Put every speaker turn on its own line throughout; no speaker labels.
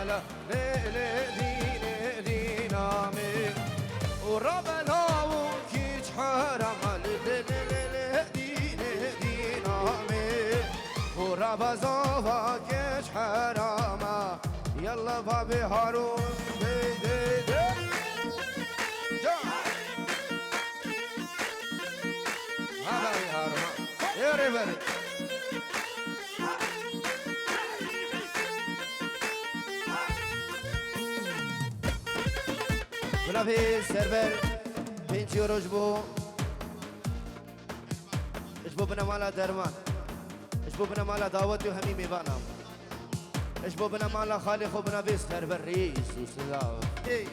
مالا ليلي ديني دينامي وربنا وكيج حرام ليلي ديني دينامي وربا زوفا كيج حراما يلا بابي هارون دي دي دي هذا هارون يا ريفري بنافي سيرفر 20 يورو جبو اجبو بنا مالا درمان اجبو بنا مالا دعوت وهمي ميوانا اجبو بنا مالا خالي خو بنا في سيرفر ريس وسلام اي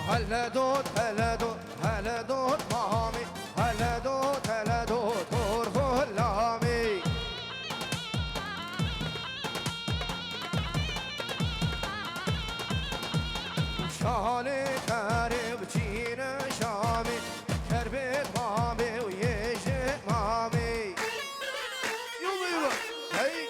هلا دوت هلا دوت هلا دوت مامي هلا دوت هلا دوت ترخو اللامي شالي خارب جينا شامي كربت مامي ويجي مامي يوبا يوبا هي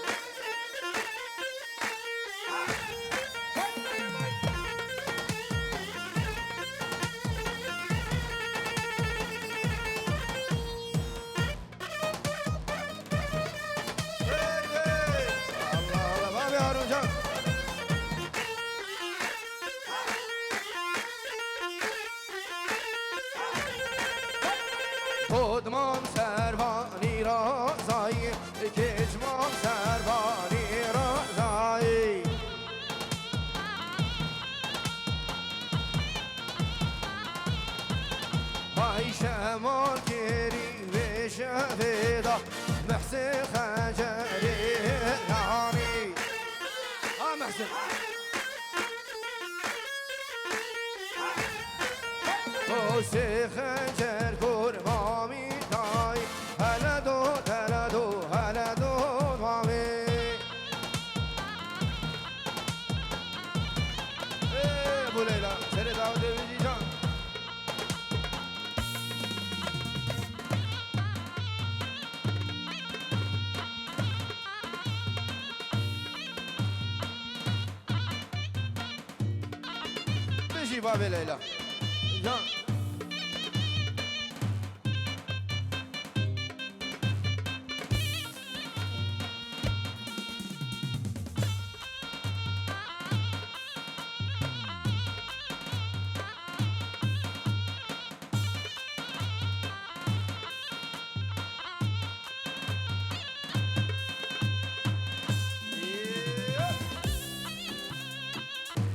خودمان سربانی را زایی کجمان سربانی را زایی های شمال گری و شفیدا محس خجری نانی محسن حسی خجر کرمامی تای هلا دو هلا دو هلا دو مامی ابو لیلا سر داود بیجی جان بیجی باب لیلا جان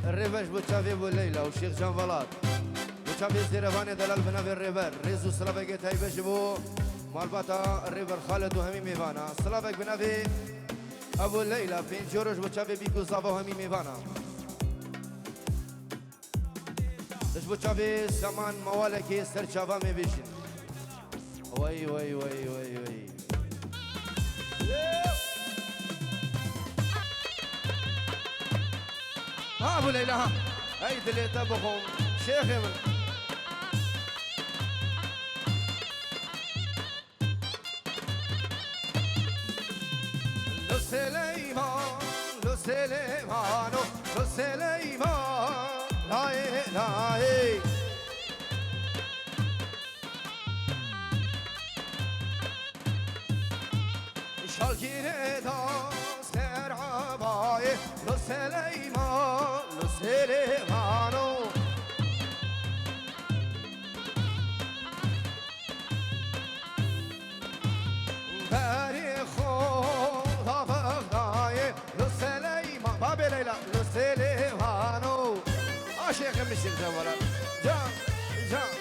الريفاج بوتشافي بوليلة والشيخ جان فلات بوتشافي زيرفاني دلال بنافي الريفر ريزو سلافك تاي بجبو مالباتا الريفر خالد وهمي ميفانا سلافك بنافي ابو ليلى فين جورج بوتشافي بيكو صافا وهمي ميفانا دش بوتشافي سامان موالكي سر شافا ميفيشن وي وي وي وي وي ها ابو ليلى ها هاي اللي تبخم شيخ من لو سليمان لو سليمان لو سليمان لا لا شالكير داس عباي لو سليمان لو سليمان تاريخو ضفاي لو سليمان بابي ليلى لو سليمان شيخ مشي زولا جان جان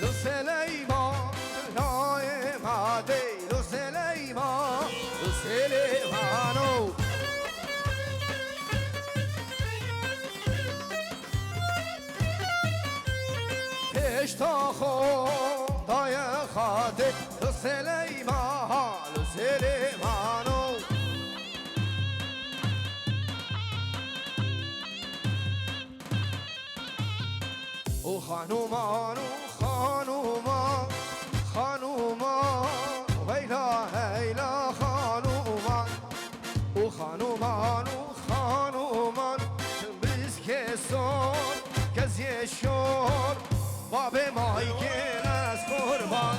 لو سليمان نايم عادي لو سليمان لو سليمان سلیمانو پیشتا خدای خاطر سلیمان سلیمانو او خانومان خانومان ویلا هیلا خانومان او خانومان بریز که سون کزی شور باب مایکل از قربان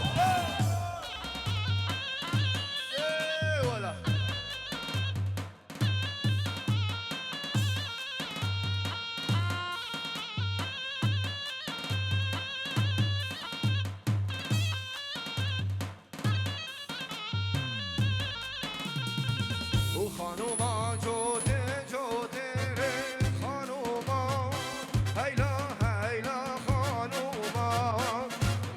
خانوما جوده ره خانوما هیلا خانوما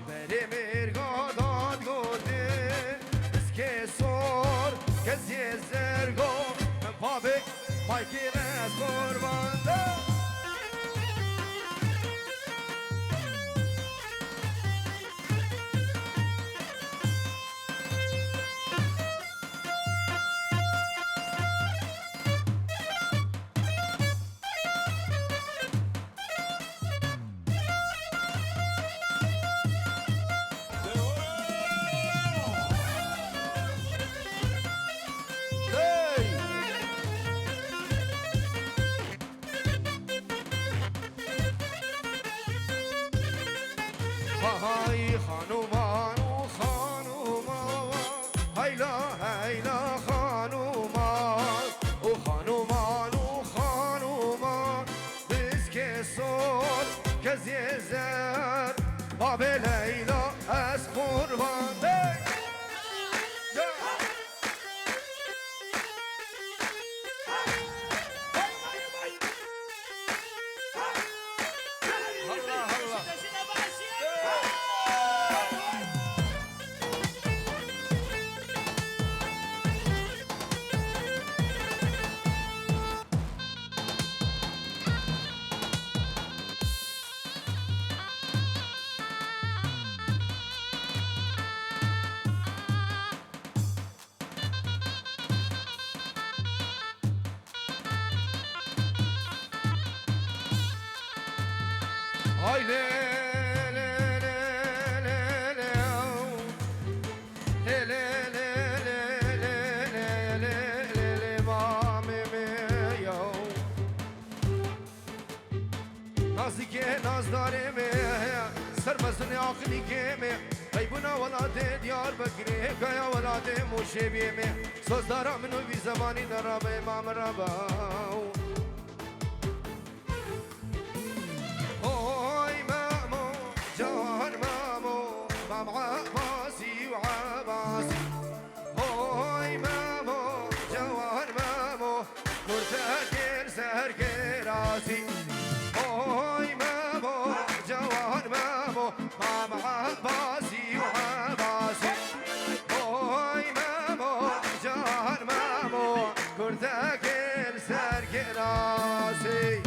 بری مرگا داد گوده اسکه سور کسی زرگو پابه مایکل از قربان های خانومان هیلا خانومان او خانومان بس که سول کزی زر باب لیلا از قربان ای نازی که ناز داریم سرمزن آخری که غیبونا ولاد دیار بگیری گایا ولاد موشه بیمه سوز دارم منو بی زمانی درابه امام ربا اوی مامو جان مامو مام عباسی و عباسی اوی مامو جوان مامو مرتدر سرگراسی اوی مامو جوان مامو مام عباسی و عباسی اوی مامو جان مامو مرتدر سرگراسی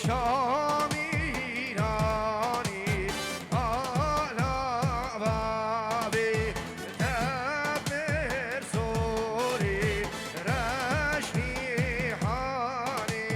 شام ایرانی حالا بابی تبر سوری رشنی حانی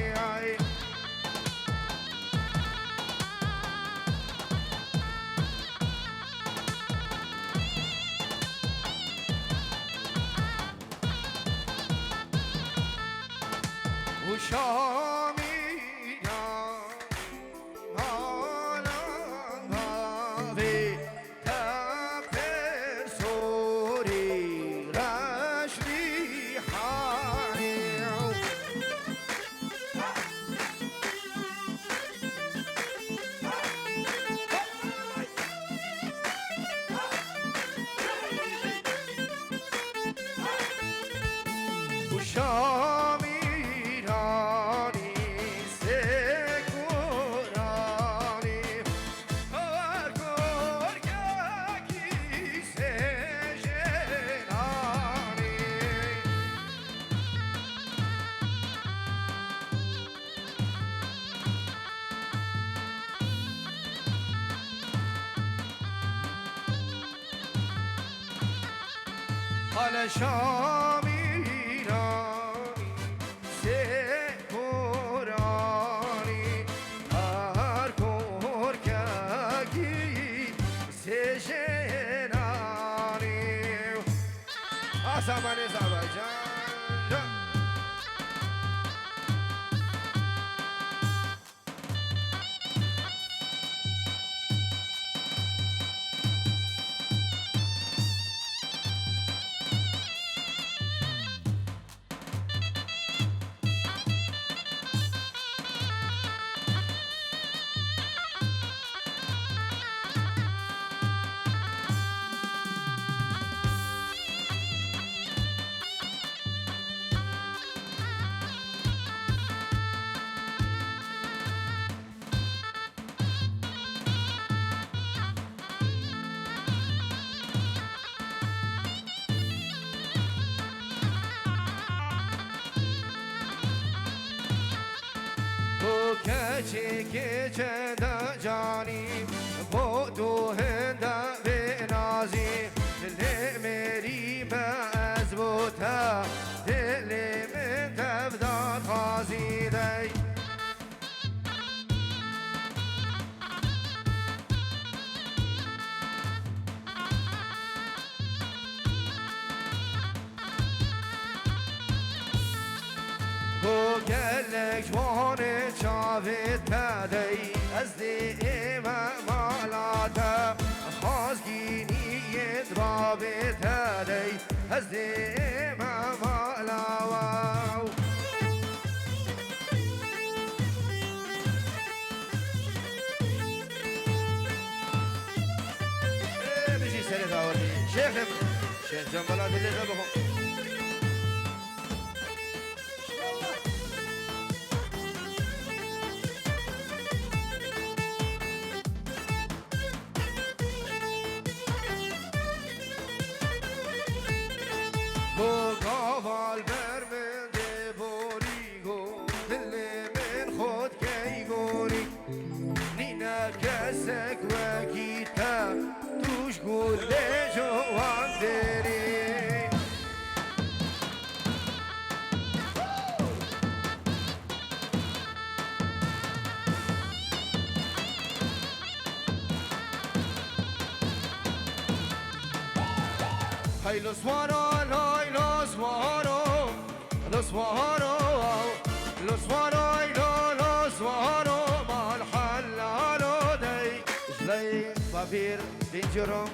و شامی حال شام ایرانی سپرانی هر کور کگی سجنانی آسمان آذربایجان که چند جانی بودو هند بنازی دل مری باز بوتا دل من تبداد خازی دی گلک جوان چاوید تدی از دیم مالاتا خازگینی درابید تدی از دیم مالاواو بجی سری داوری شیخ جنبالا دلی بخون کاوال بر من دبوری گو دل من خود کی گوری نینا کسک و گیتا توش گل جوان دری Hey, los guaros, los guaros, los guaros, los guaros, los guaros, mal halalo day. Jlay babir binjurum,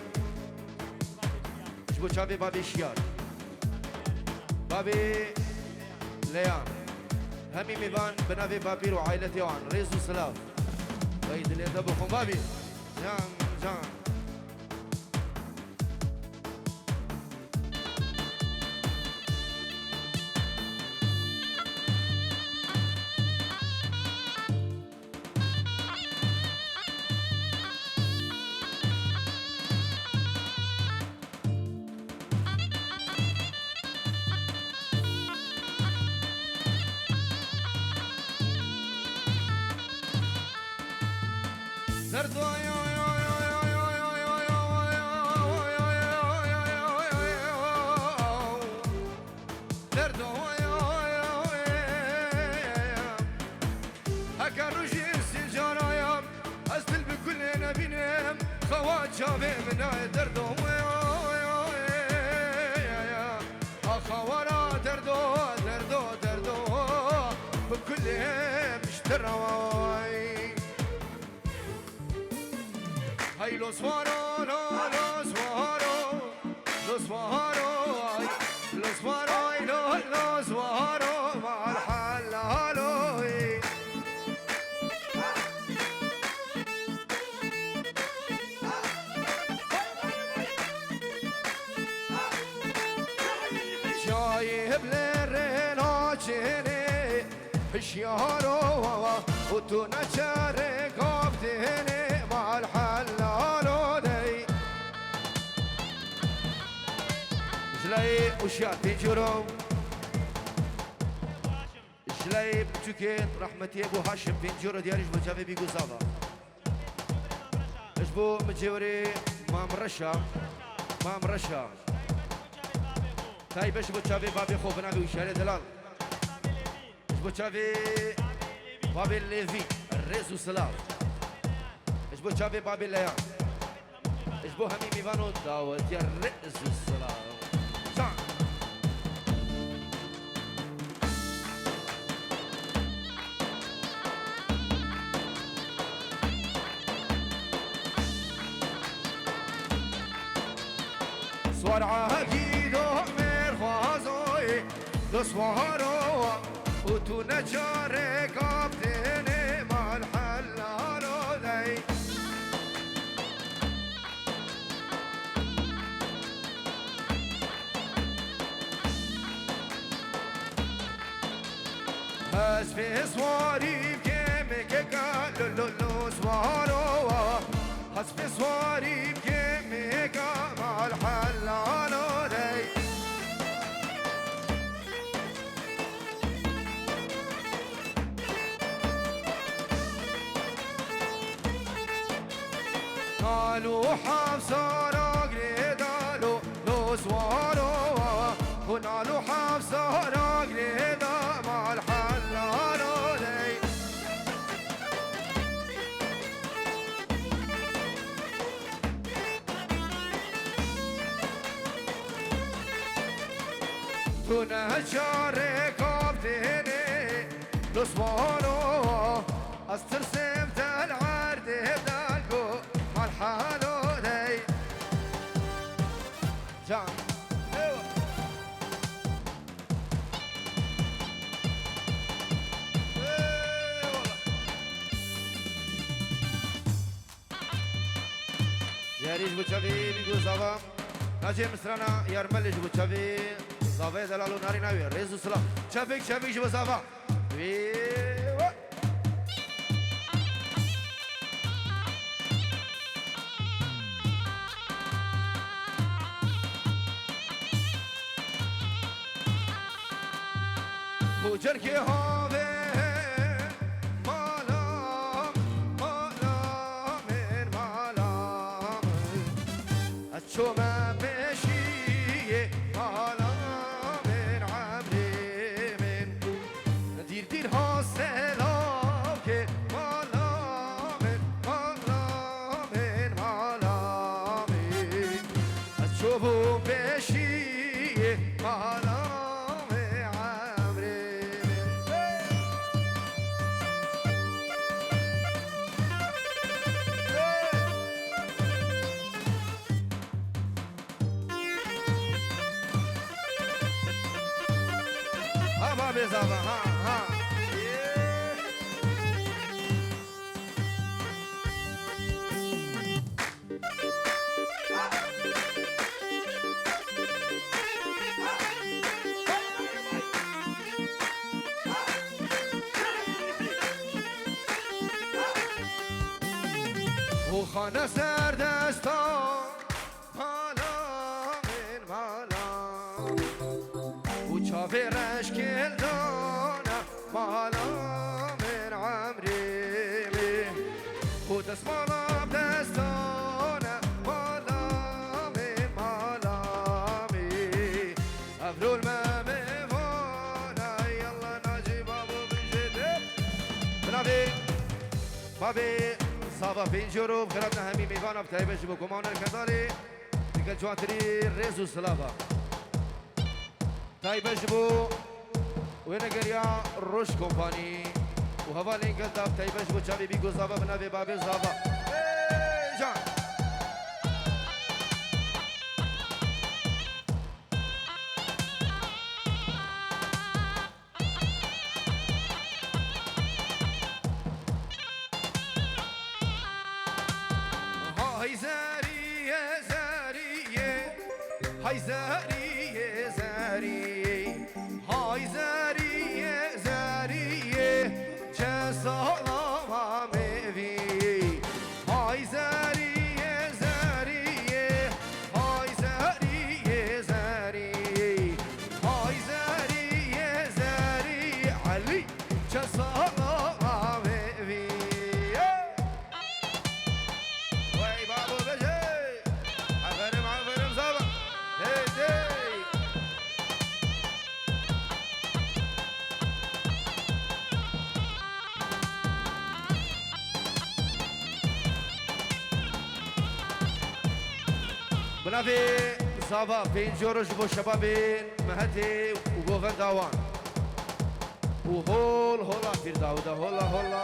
jbu chabi babi shiar, babi leyan. همی میوان به نوی بابی رو عائلتی آن ریز و سلاف باید لیده بخون بابی جان جان شافي من دردو أخوارا دردو دردو دردو بكل مشترواي هاي لو سوارو لو سوارو لو سوارو لو سوارو لو سوارو مع الحلالوي شايب للرناجيني بشيارو وتونا شارك عبديني مع الحلالو دي جلاي وشيات بيجورو جلاي بتوكيت رحمتي ابو هاشم بينجورو دياليش بجافي بيقو زافا اجبو مجيوري مام رشا مام رشا تاي باش بوتشافي بابي خوف نبي وشاري دلال باش بوتشافي بابي ليفي الريزو سلاف باش بوتشافي بابي ليان باش بو همي ميفانو داوت يا الريزو سلاف شان صور عهديدو دسوارو وتو نجارك عبديني مع الحلالو دي هز في سواري بكيمك لولو سوارو هز في سواري بكيمك مع الحلالو دي قالوا حفصة راقلي دالو لو سوارو ونالو حفصة راقلي دا مع الحلالو دي تونا شارك عبديني لو سوارو استرسم تالعرد بدالكو حالو دي جان ايوه يا ريش بوتشافي بيقول زافا ناجي مصرانا يرملش بوتشافي زافا دلالو ناري ناوي ريزو سلام شافيك شافيك شبه زافا وجركي هذا مالا مالا من مالا الشومة ماشي مالا من عمري من دير دير هاسلاوك مالا من مالا من الشومة ماشي مالا زافا ها ها وخانه سردستان مالا من مالا وشافي رشكل دانا مالا من عمري بس مالام دستانه مالامي مالامي افرول ما ميوانا يلا نجيب ابو بجده بنابي بابي صابا بينجورو بخربنا همي ميوانا بتايبش بكمان الكداري دیگه جواتری رزو سلابا تایبش بو ونگریا روش کمپانی و هوا لینکل داب تایبش بو چاوی بی گزابا بنابی بابی زابا جان های زریه زریه های زریه زریه های زریه زریه چه سلام میوی های زریه زریه های زریه زریه های زریه زریه علی چه سلام میوی وای بابو بجی عفرم عفرم زبا هی بنابي زابا بين جورج بو شبابين مهتي وقوفن داوان وهول هولا في داودا هولا هولا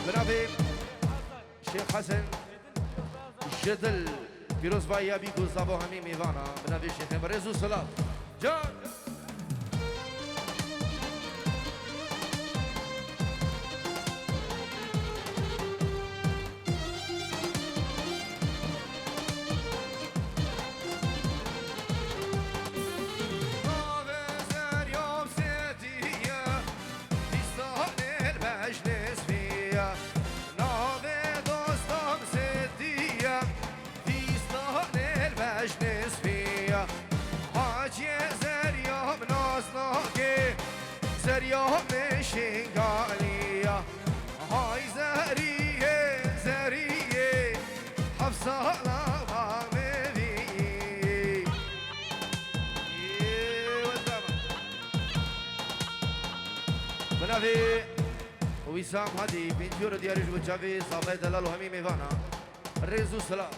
بنابي شيخ حسن جدل فيروز بايا بيكو زابو همي ميوانا بنابي شيخ بريزو صلاة جان زريهم شنقالية هاي زرية زرية حفصة الغامري بنافي ويسام هادي بنجور ديارج بجافي صابي دلال وهمي ميفانا ريزو سلام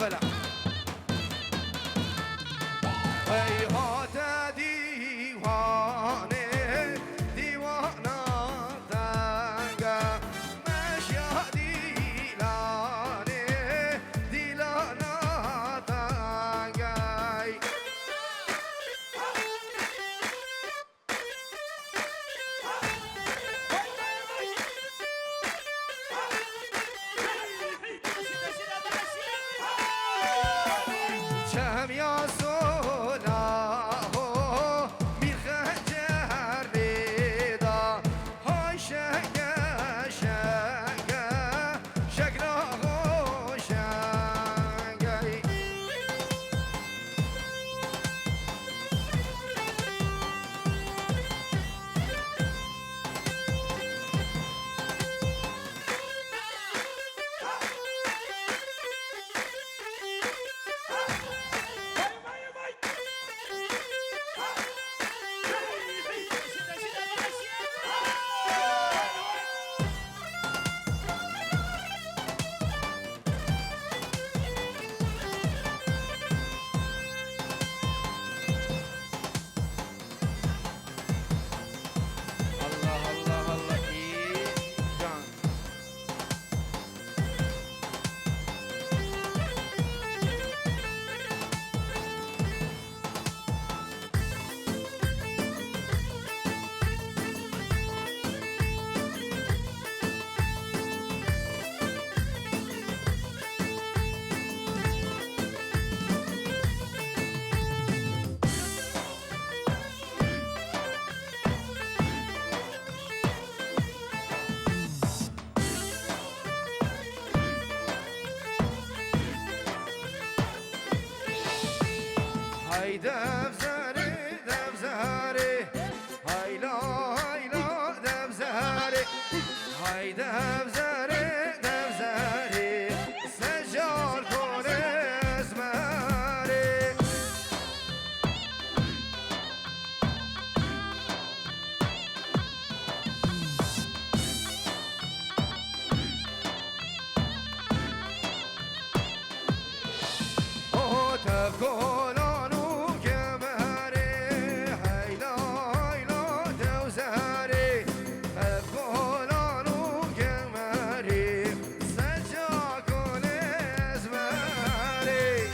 فلا هيهات ديواني ديوانا تانجا ماشيا ديلاني ديلانا تانجا شام يا صلاة كولانو كماري هيلا هيلا توزاري كولانو كماري سجا كل ازماري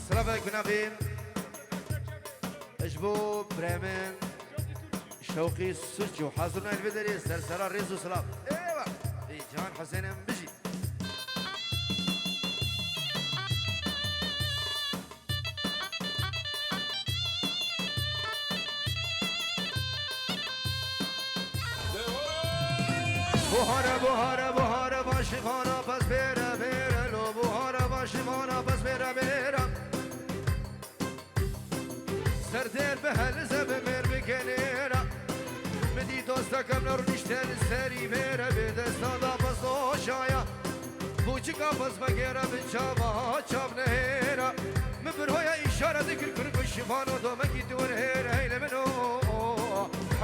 سلافك بنافين اجبو بريمن شوقي سوتشو حاضرنا البدري سرسرة ريزو سلاف ايوه جان حسين بجي بوهارا بوهارا بوهارا باشیخانا پس بیره بیره لو بوهارا باشیخانا پس بیره بیره سردر به هلزه به مر بکنیره بدی دوستکم نرو نیشتن سری بیره به دستا دا پس دوشایا بوچکا پس بگیره به چاوا چاب نهیره مبرهویا اشاره دکر کن کشیفانو دومکی دور هیره هیله منو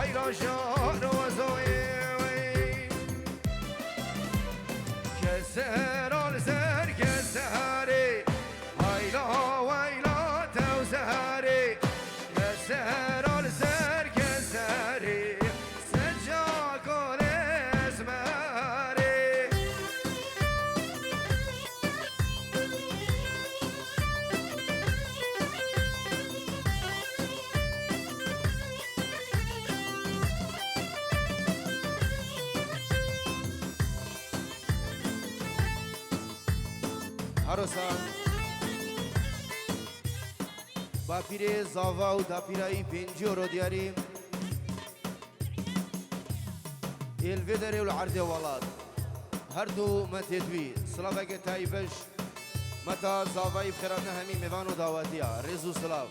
حیران شانو وزوی كسر زر كسري هيلا ويلا توزهري كسر زر كسري سجا كل اسماري عروسان با پیر زاوا و دا پیرایی پنجی رو دیاریم الویدره و العرض والاد هر دو متدوی سلافه تایبش متا زاوای بخیرانه همی میوان و دعوتیا رزو سلاف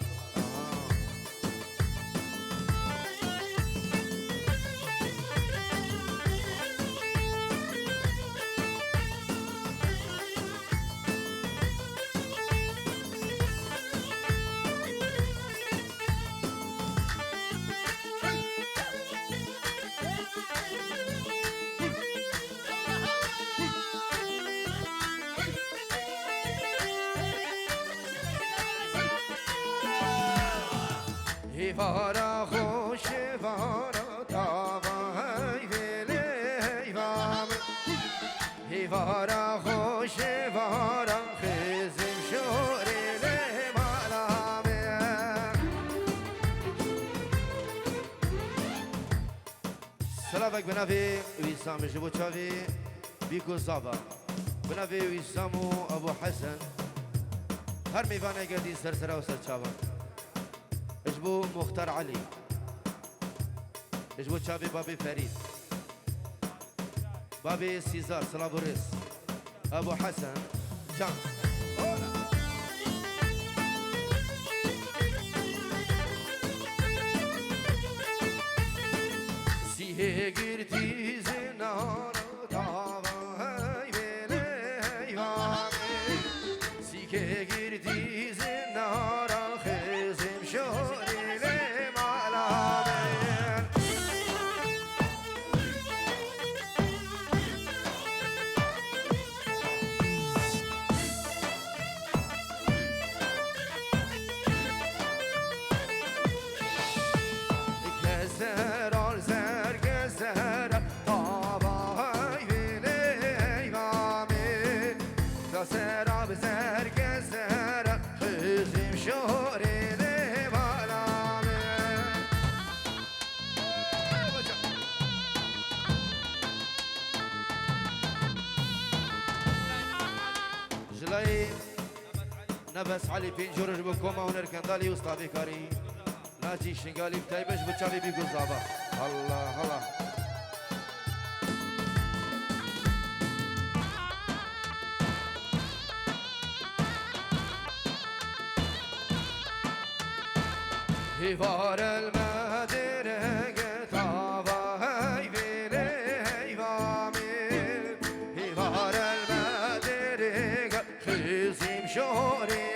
هیوارا خوش هیوارا تاوا هیویلی هیوام هیوارا خوش هیوارا خزم شوریلی مالامه سلافك بنافي ويسام جبو تشافي بيكو زابا بنافي ويسامو ابو حسن هر ميفانا قدي سرسرا وسر تشافا اجبو مختار علي اجبو تشافي بابي فريد بابي سيزار سلابوريس ابو حسن جان سيه گرتی زنار تاوای بله یامه سیه گرتی زنار خزم شوری مالامه کسرال زر کسر تاوای بله یامه کسرال زر کسر خزم شوری جلای نبس علی پنجورش بکوما و نرکندالی استادی کاری ناجی شنگالی بتایبش بچاوی بی گزابا الله الله هیوار المدره گتاوا هی ویلی هیوامی شوري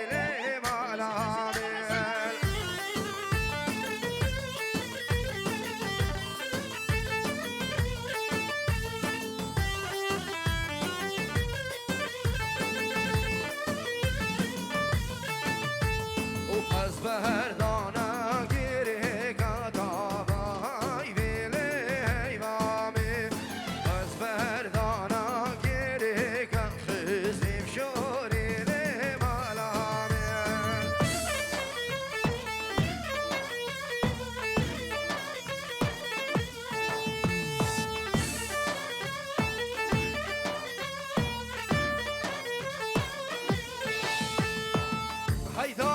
بهردانا گیری کتا بای ویلی ایوامی از بهردانا گیری کن خزیم شوری لی مالامی هیدا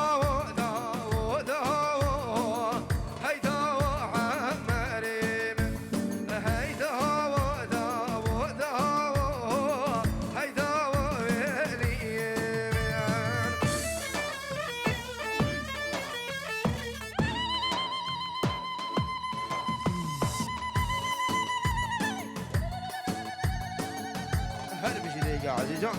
هلا بيجي ليك عزيز جان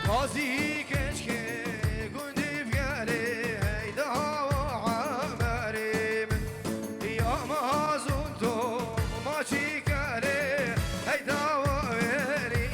قاضي كشكي قندي بقالي هيدا وعمري يا ما زنتو ما شكالي هيدا وعمري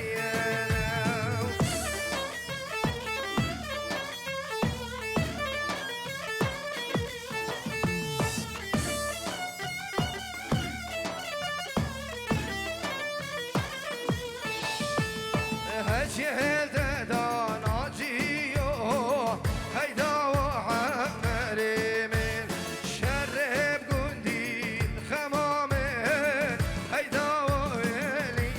هالشهل تدان عجيو هيدا وعمري من شرب قندي خمامين هيدا وولي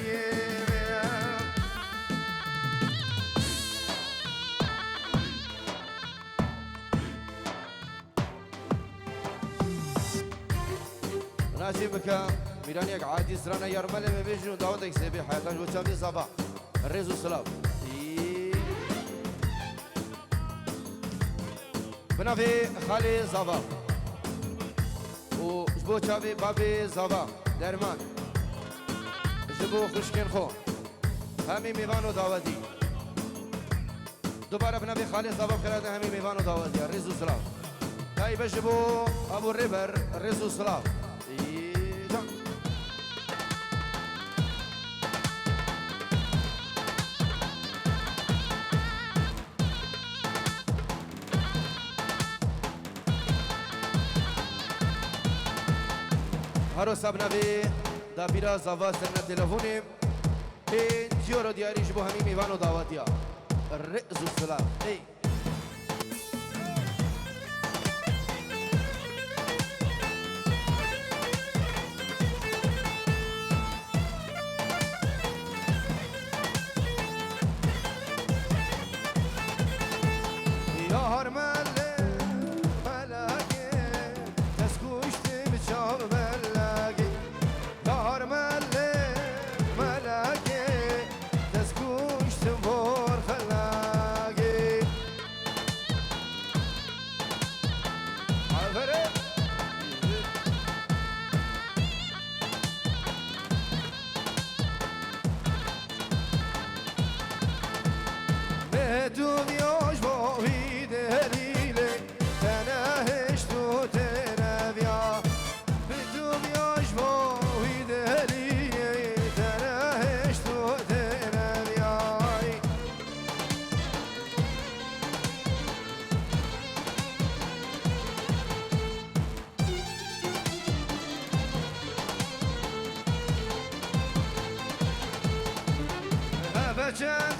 ناسيبك ميرانيك عادي سرانا يرمل بيجو داودك سبي حياتك وتشافي صباح الريزو سلاب بنافي خالي زبا وجبو تشافي بابي زبا درمان جبو خشكين خو همي ميفانو داودي دوباره بنافي خالي زبا بخيرات همي ميفانو داودي الريزو سلاب هاي بجبو ابو الريبر الريزو سلاب هارو سبنوی دا بیرا زوا سرنا تلفونیم این تیورو دیاریش بو همین میوانو دعوتیا رئز و سلام ای یار مله ملکه تسکوشتی بچاو بلگی یار مله ملکه تسکوشتی بور خلاگی آفرین به دنیاش با دلیله تنهش تو تنبیا به دنیاش با دلیله تنهش تو تنبیای بچن